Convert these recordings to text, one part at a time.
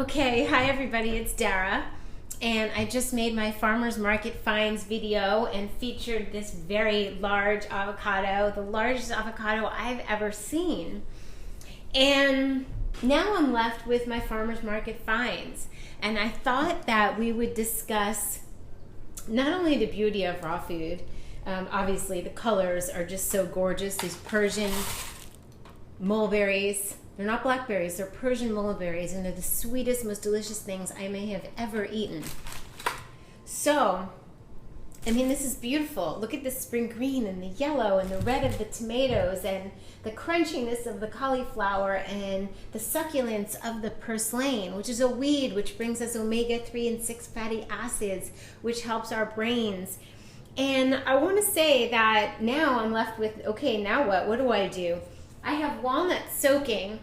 Okay, hi everybody, it's Dara, and I just made my farmer's market finds video and featured this very large avocado, the largest avocado I've ever seen. And now I'm left with my farmer's market finds, and I thought that we would discuss not only the beauty of raw food, obviously the colors are just so gorgeous, these Persian mulberries. They're not blackberries, they're Persian mulberries, and they're the sweetest, most delicious things I may have ever eaten. So, I mean, this is beautiful. Look at the spring green and the yellow and the red of the tomatoes and the crunchiness of the cauliflower and the succulence of the purslane, which is a weed which brings us omega-3 and 6 fatty acids, which helps our brains. And I want to say that now I'm left with, okay, now what? What do I do? I have walnuts soaking,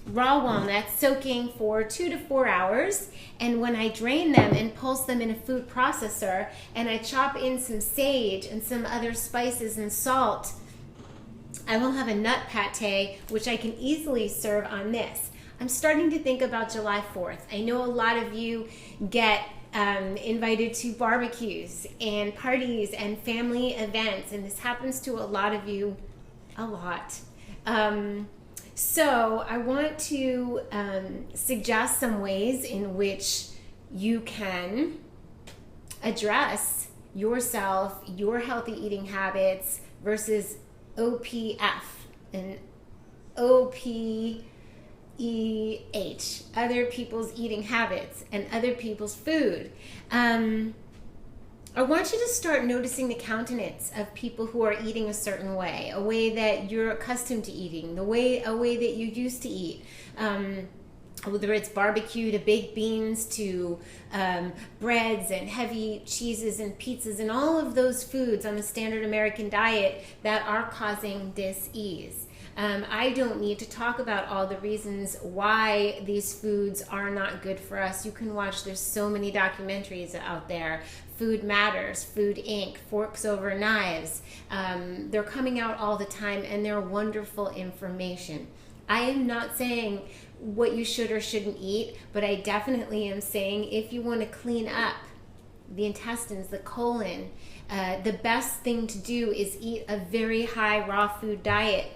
raw walnuts soaking for 2 to 4 hours, and when I drain them and pulse them in a food processor and I chop in some sage and some other spices and salt, I will have a nut pate which I can easily serve on this. I'm starting to think about July 4th. I know a lot of you get invited to barbecues and parties and family events, and this happens to a lot of you a lot. So I want to suggest some ways in which you can address yourself, your healthy eating habits versus OPF and OPEH, other people's eating habits and other people's food. I want you to start noticing the countenance of people who are eating a certain way, a way that you're accustomed to eating, a way that you used to eat. Whether it's barbecue to baked beans to breads and heavy cheeses and pizzas and all of those foods on the standard American diet that are causing dis-ease. I don't need to talk about all the reasons why these foods are not good for us. You can watch, there's so many documentaries out there. Food Matters, Food Inc., Forks Over Knives. They're coming out all the time, and they're wonderful information. I am not saying what you should or shouldn't eat, but I definitely am saying if you want to clean up the intestines, the colon, the best thing to do is eat a very high raw food diet,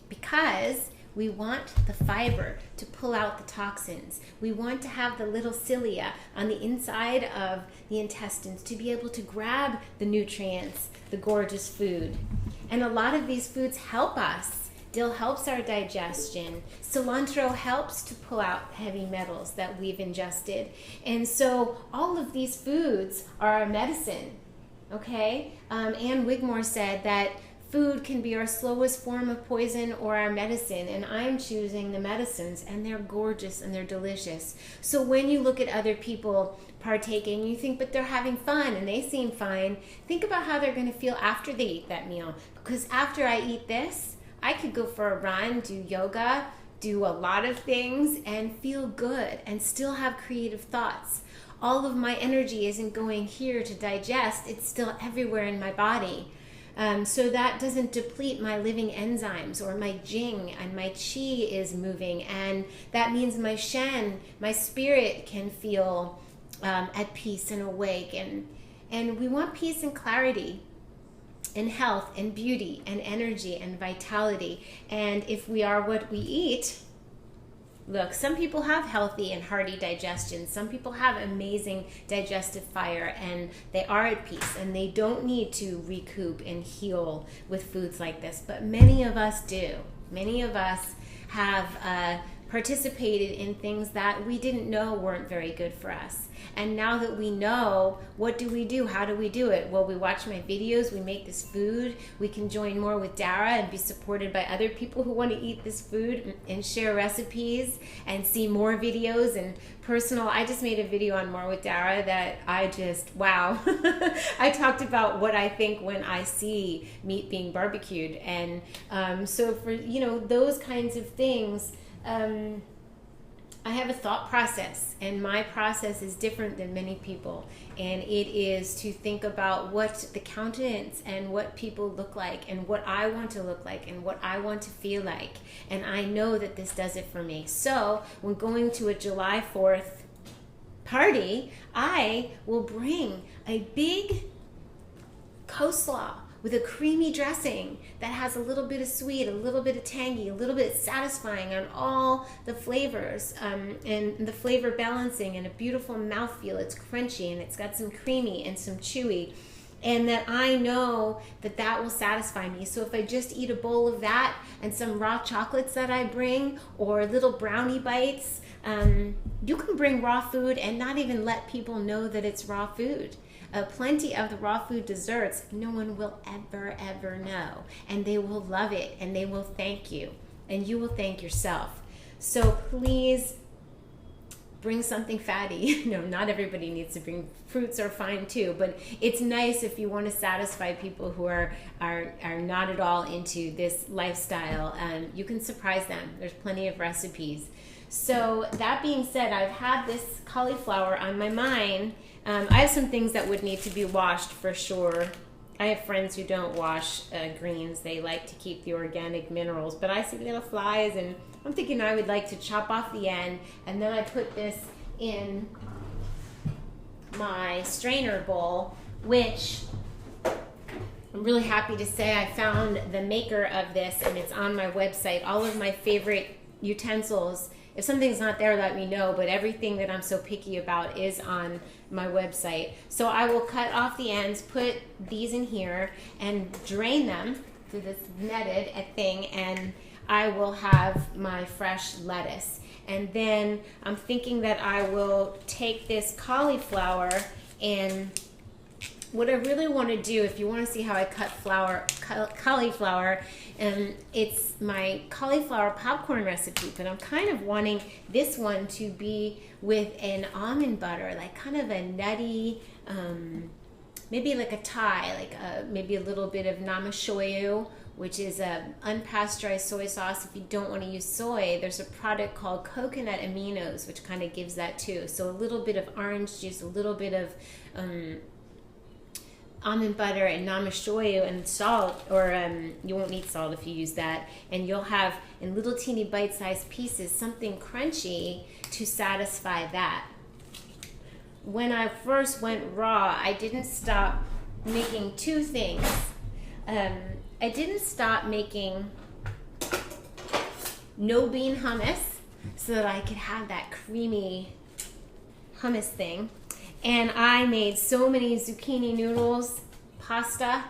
because we want the fiber to pull out the toxins. We want to have the little cilia on the inside of the intestines to be able to grab the nutrients, the gorgeous food. And a lot of these foods help us. Dill helps our digestion. Cilantro helps to pull out heavy metals that we've ingested. And so all of these foods are our medicine, okay? Anne Wigmore said that food can be our slowest form of poison or our medicine, and I'm choosing the medicines, and they're gorgeous and they're delicious. So when you look at other people partaking, you think, but they're having fun and they seem fine. Think about how they're going to feel after they eat that meal, because after I eat this, I could go for a run, do yoga, do a lot of things, and feel good and still have creative thoughts. All of my energy isn't going here to digest, it's still everywhere in my body. So that doesn't deplete my living enzymes or my jing, and my qi is moving, and that means my shen, my spirit, can feel at peace and awake, and we want peace and clarity and health and beauty and energy and vitality. And if we are what we eat, look, some people have healthy and hearty digestion. Some people have amazing digestive fire, and they are at peace, and they don't need to recoup and heal with foods like this. But many of us do. Many of us have participated in things that we didn't know weren't very good for us. And now that we know, what do we do? How do we do it? Well, we watch my videos, we make this food, we can join more with Dara and be supported by other people who want to eat this food and share recipes and see more videos and personal. I just made a video on More with Dara that I just, wow. I talked about what I think when I see meat being barbecued. And so for, those kinds of things, I have have a thought process, and my process is different than many people, and it is to think about what the countenance and what people look like and what I want to look like and what I want to feel like, and I know that this does it for me. So when going to a July 4th party, I will bring a big coleslaw with a creamy dressing that has a little bit of sweet, a little bit of tangy, a little bit satisfying on all the flavors, and the flavor balancing, and a beautiful mouthfeel. It's crunchy and it's got some creamy and some chewy, and that I know that that will satisfy me. So if I just eat a bowl of that and some raw chocolates that I bring, or little brownie bites, you can bring raw food and not even let people know that it's raw food. Plenty of the raw food desserts, no one will ever know, and they will love it, and they will thank you, and you will thank yourself. So please bring something fatty. No, not everybody needs to bring. Fruits are fine too, but it's nice if you want to satisfy people who are not at all into this lifestyle. You can surprise them. There's plenty of recipes. So that being said, I've had this cauliflower on my mind. I have some things that would need to be washed for sure. I have friends who don't wash greens. They like to keep the organic minerals, but I see little flies, and I'm thinking I would like to chop off the end, and then I put this in my strainer bowl, which I'm really happy to say I found the maker of this, and it's on my website. All of my favorite utensils. If something's not there, let me know, but everything that I'm so picky about is on my website. So I will cut off the ends, put these in here, and drain them through this netted thing, and I will have my fresh lettuce. And then I'm thinking that I will take this cauliflower, and what I really want to do, if you want to see how I cut cauliflower, it's my cauliflower popcorn recipe, but I'm kind of wanting this one to be with an almond butter, like kind of a nutty, maybe like a Thai, like maybe a little bit of namashoyu, which is a unpasteurized soy sauce. If you don't want to use soy, there's a product called coconut aminos, which kind of gives that too. So a little bit of orange juice, a little bit of almond butter and namashoyu and salt, or you won't need salt if you use that, and you'll have in little teeny bite-sized pieces something crunchy to satisfy that. When I first went raw, I didn't stop making two things. I didn't stop making no bean hummus so that I could have that creamy hummus thing. And I made so many zucchini noodles, pasta,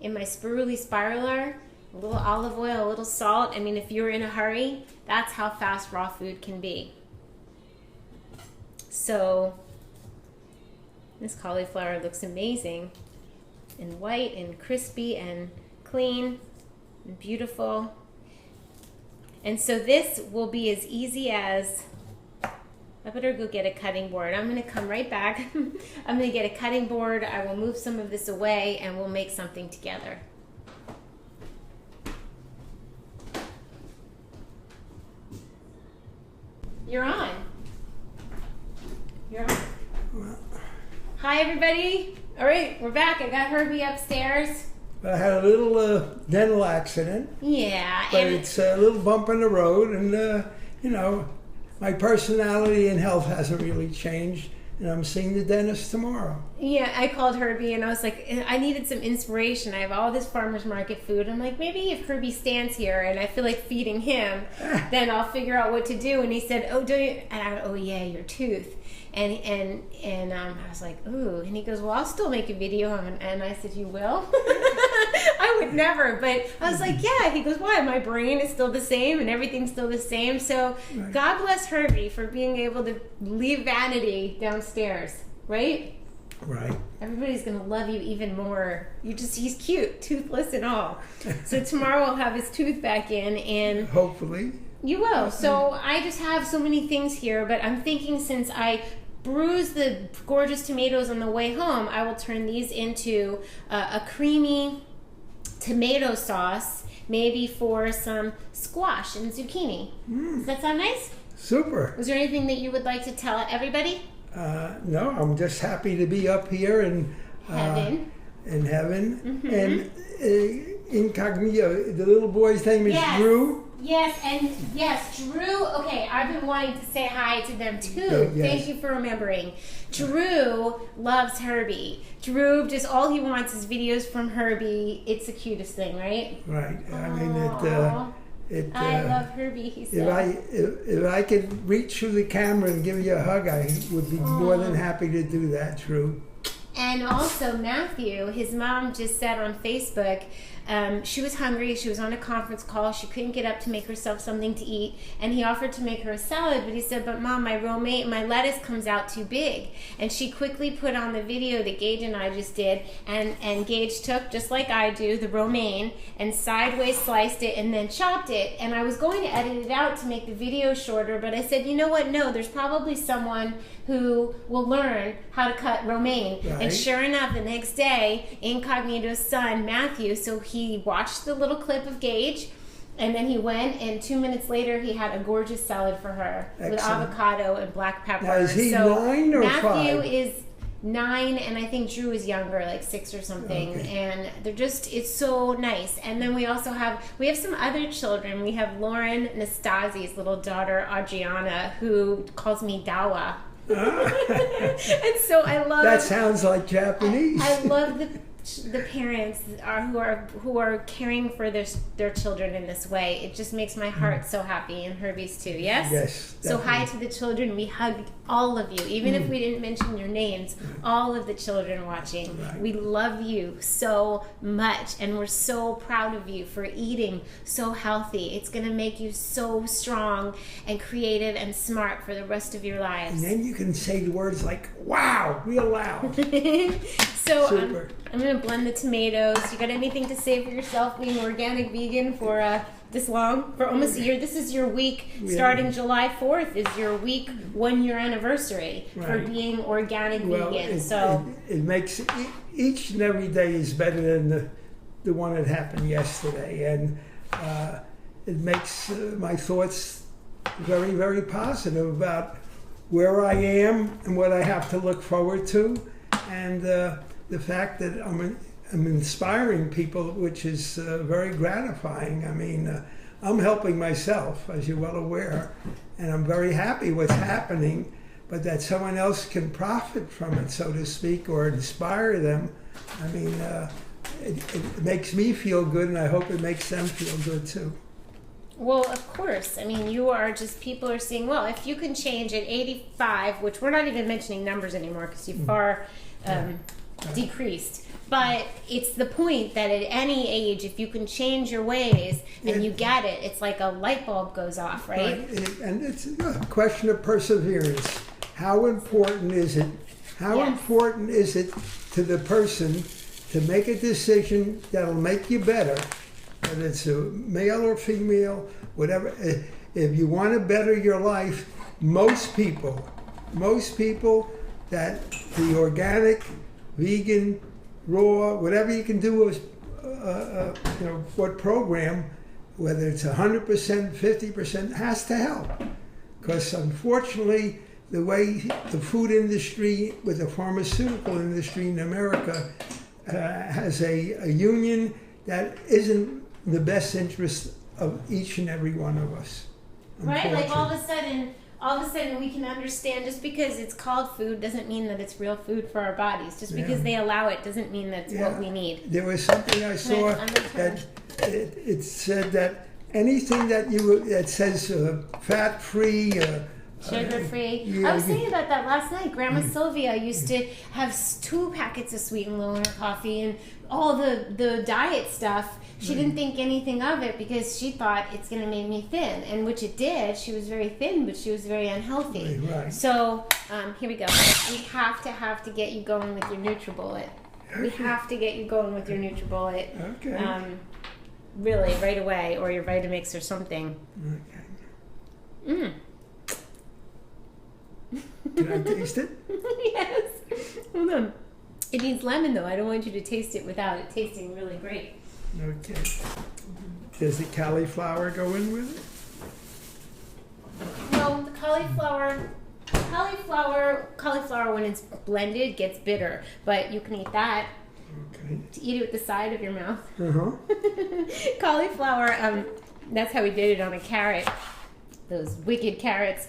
in my spiruli spiraler, a little olive oil, a little salt. I mean, if you're in a hurry, that's how fast raw food can be. So this cauliflower looks amazing, and white and crispy and clean and beautiful. And so this will be as easy as, I better go get a cutting board. I'm going to come right back. I'm going to get a cutting board. I will move some of this away, and we'll make something together. You're on. You're on. Hi, everybody. All right, we're back. I got Herbie upstairs. I had a little dental accident. Yeah. But it's a little bump in the road, and, you know, my personality and health hasn't really changed, and I'm seeing the dentist tomorrow. Yeah, I called Herbie, and I was like, I needed some inspiration. I have all this farmer's market food. I'm like, maybe if Herbie stands here and I feel like feeding him, then I'll figure out what to do. And he said, oh, don't you? And I went, oh, yeah, your tooth. And I was like, ooh. And he goes, well, I'll still make a video. And I said, you will? I would never. But I was like, yeah. He goes, why? My brain is still the same and everything's still the same. So right. God bless Herbie for being able to leave vanity downstairs, right? Right. Everybody's going to love you even more. He's cute, toothless and all. So tomorrow I'll have his tooth back in, and hopefully. You will. So I just have so many things here, but I'm thinking since I bruise the gorgeous tomatoes on the way home, I will turn these into a creamy tomato sauce, maybe for some squash and zucchini. Does that sound nice? Super. Was there anything that you would like to tell everybody? No, I'm just happy to be up here in Heaven. Mm-hmm. And incognito. The little boy's name is Drew. Yes, and yes, Drew. Okay, I've been wanting to say hi to them too. Yes. Thank you for remembering. Drew loves Herbie. Drew, just all he wants is videos from Herbie. It's the cutest thing, right? Right. I mean, I love Herbie. He's so... if I could reach through the camera and give you a hug, I would be more than happy to do that, Drew. And also Matthew, his mom just said on Facebook, she was hungry, she was on a conference call, she couldn't get up to make herself something to eat, and he offered to make her a salad, but he said, but Mom, my lettuce comes out too big. And she quickly put on the video that Gage and I just did, and Gage took, just like I do, the romaine, and sideways sliced it and then chopped it. And I was going to edit it out to make the video shorter, but I said, you know what, no, there's probably someone who will learn how to cut romaine. Right. And sure enough, the next day, Incognito's son, Matthew, so he watched the little clip of Gage, and then he went, and 2 minutes later, he had a gorgeous salad for her. Excellent. With avocado and black pepper. Now, is he 9 or 5? Matthew is 9, and I think Drew is younger, like 6 or something. Okay. And they're just, it's so nice. And then we also have some other children. We have Lauren Nastasi's little daughter, Adriana, who calls me Dawa. And so I love that. Sounds like Japanese. I love the parents who are caring for their children in this way. It just makes my heart so happy, and Herbie's too. Yes. Yes. Definitely. So hi to the children. We hug all of you, even if we didn't mention your names. All of the children watching. Right. We love you so much, and we're so proud of you for eating so healthy. It's going to make you so strong and creative and smart for the rest of your lives. And then you can say the words like "Wow" real loud. So I'm going to blend the tomatoes. You got anything to say for yourself being organic vegan for this long? For almost a year? This is your week, starting July 4th is your week 1 year anniversary for being organic vegan. So it makes each and every day is better than the one that happened yesterday. And it makes my thoughts very, very positive about where I am and what I have to look forward to. And the fact that I'm inspiring people, which is very gratifying. I mean, I'm helping myself, as you're well aware, and I'm very happy what's happening, but that someone else can profit from it, so to speak, or inspire them. I mean, it makes me feel good, and I hope it makes them feel good too. Well, of course. I mean, you are just, people are seeing, well, if you can change at 85, which we're not even mentioning numbers anymore because you've far decreased. But it's the point that at any age, if you can change your ways and you get it, it's like a light bulb goes off, right? And it's a question of perseverance. How important is it? How important is it to the person to make a decision that'll make you better, whether it's a male or female, whatever. If you want to better your life, most people that the organic, vegan, raw, whatever you can do is, what program, whether it's 100%, 50%, has to help. Because unfortunately, the way the food industry with the pharmaceutical industry in America has a union that isn't the best interest of each and every one of us. Right, like all of a sudden we can understand just because it's called food doesn't mean that it's real food for our bodies. Just because they allow it doesn't mean that's what we need. There was something I saw that it said that anything that says fat-free, sugar-free. I was thinking about that last night. Grandma Sylvia used to have 2 packets of sweet and low in her coffee, and all the diet stuff. She didn't think anything of it because she thought it's going to make me thin, and which it did. She was very thin, but she was very unhealthy. Right. So here we go. We have to get you going with your NutriBullet. Okay. We have to get you going with your NutriBullet. Okay. Really, right away, or your Vitamix or something. Okay. Can I taste it? Yes. Hold on. It needs lemon, though. I don't want you to taste it without it tasting really great. Okay. Does the cauliflower go in with it? No, the cauliflower when it's blended gets bitter, but you can eat that. Okay. To eat it with the side of your mouth. Uh-huh. Cauliflower, that's how we did it on a carrot. Those wicked carrots.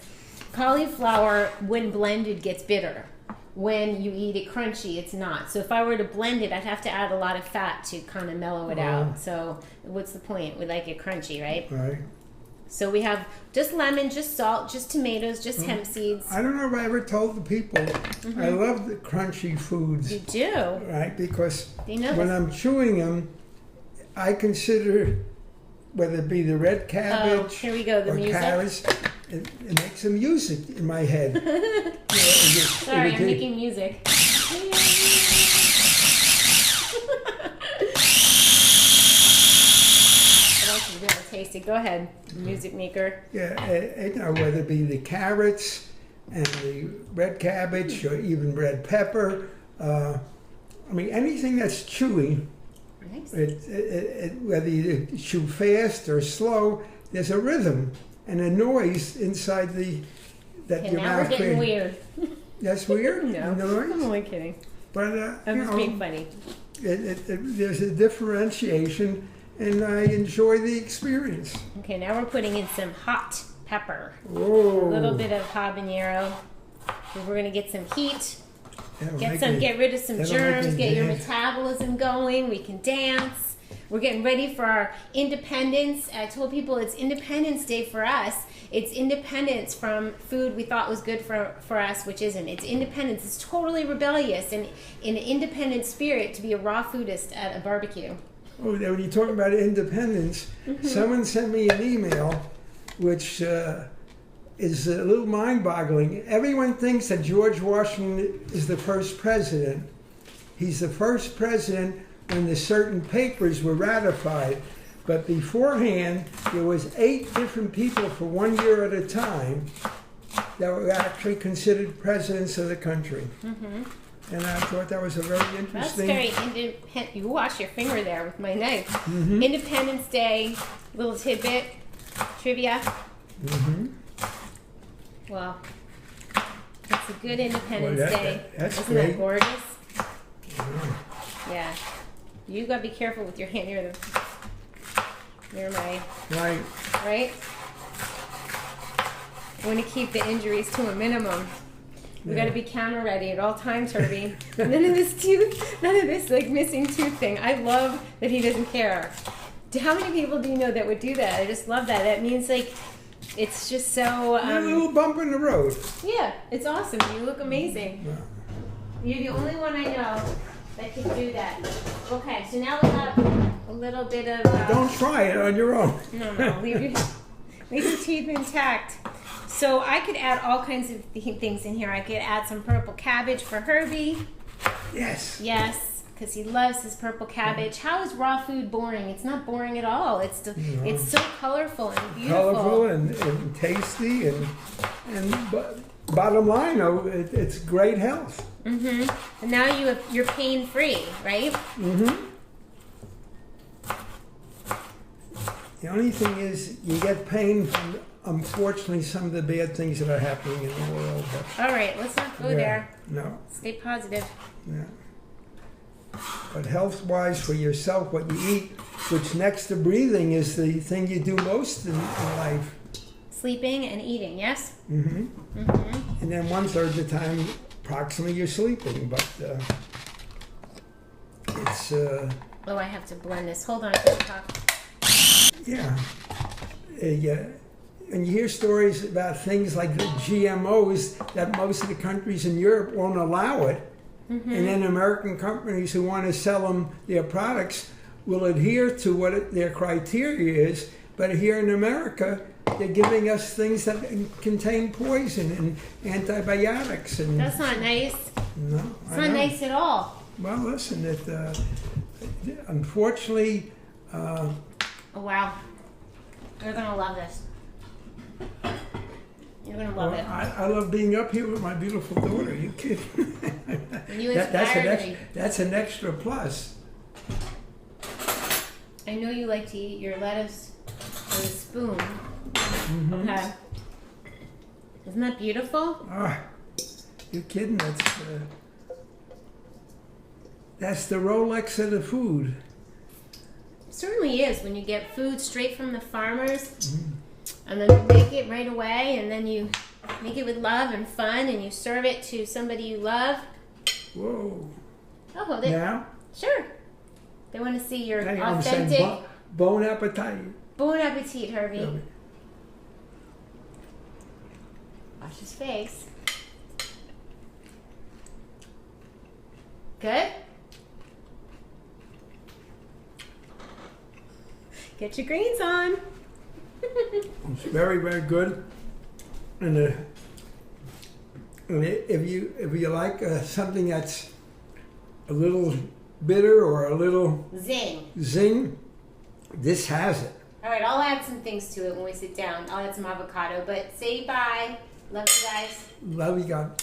Cauliflower, when blended, gets bitter. When you eat it crunchy, it's not. So if I were to blend it, I'd have to add a lot of fat to kind of mellow it out. So what's the point? We like it crunchy, right? Right. So we have just lemon, just salt, just tomatoes, just hemp seeds. I don't know if I ever told the people I love the crunchy foods. You do? Right, because Do you know when this? I'm chewing them, I consider whether it be the red cabbage Here we go, the or music. carrots, it makes some music in my head. You know, Sorry, I'm making music. I want you to be able to taste it. Go ahead, music maker. Yeah, you know, whether it be the carrots and the red cabbage or even red pepper. I mean, anything that's chewy, Nice. whether you chew fast or slow, there's a rhythm and a noise inside that Okay, your now we're mouth getting creates. weird. That's weird? No, Noise? I'm only kidding. But, I'm you just know, being funny. there's a differentiation, and I enjoy the experience. Okay, now we're putting in some hot pepper. Whoa. A little bit of habanero. We're going to get some heat. That'll make me- Get rid of some that'll make germs, me get your dance. metabolism going. We can dance. We're getting ready for our independence. I told people it's Independence Day for us. It's independence from food we thought was good for us, which isn't. It's independence. It's totally rebellious and in an independent spirit to be a raw foodist at a barbecue. Oh, when you're talking about independence, someone sent me an email which is a little mind-boggling. Everyone thinks that George Washington is the first president. He's the first president when the certain papers were ratified. But beforehand, there was 8 different people for 1 year at a time that were actually considered presidents of the country. And I thought that was a very That's interesting... very independent. You wash your finger there with my knife. Independence Day, little tidbit, trivia. Well, it's a good Independence Boy, Day. that's Isn't great. that gorgeous? Yeah. You gotta be careful with your hand. You're my, Right. right? I want to keep the injuries to a minimum. We Yeah. gotta be camera ready at all times, Herbie. None of this like missing tooth thing. I love that he doesn't care. How many people do you know that would do that? I just love that. That means like, it's just so, A little bump in the road. yeah, it's awesome. You look amazing. You're the only one I know that can do that. Okay, so now we have a little bit of... Don't try it on your own. No, leave your teeth intact. So I could add all kinds of things in here. I could add some purple cabbage for Herbie. Yes. Yes, because he loves his purple cabbage. How is raw food boring? It's not boring at all. It's so colorful and beautiful. Colorful and tasty and bottom line, though, it's great health. And now you're pain free, right? The only thing is you get pain from, unfortunately, some of the bad things that are happening in the world. But, All right, let's not go there. No. Stay positive. Yeah. But health-wise, for yourself, what you eat, which next to breathing is the thing you do most in life. Sleeping and eating, yes? And then 1/3 of the time, approximately, you're sleeping. But it's Oh, I have to blend this. Hold on, can you talk? yeah. And you hear stories about things like the GMOs that most of the countries in Europe won't allow it. And then American companies who want to sell them their products will adhere to what their criteria is. But here in America, they're giving us things that contain poison and antibiotics. And That's not nice. no, It's not nice at all. Well, listen, unfortunately. Oh, wow. You're going to love this. You're going to love it. I love being up here with my beautiful daughter. Are you kidding? You inspired me. That's an extra plus. I know you like to eat your lettuce with a spoon. Okay. Isn't that beautiful? Ah, you're kidding. That's the Rolex of the food. It certainly is when you get food straight from the farmers, and then you make it right away, and then you make it with love and fun, and you serve it to somebody you love. Whoa. I'll hold it. Now? Sure. They want to see your Hey, I'm authentic. saying bon appetit. Bon appetit, Herbie. Herbie. Watch his face. Good? Get your greens on. It's very, very good. And if you like something that's a little bitter or a little zing, this has it. All right, I'll add some things to it when we sit down. I'll add some avocado, but say bye. Love you guys. Love you, God.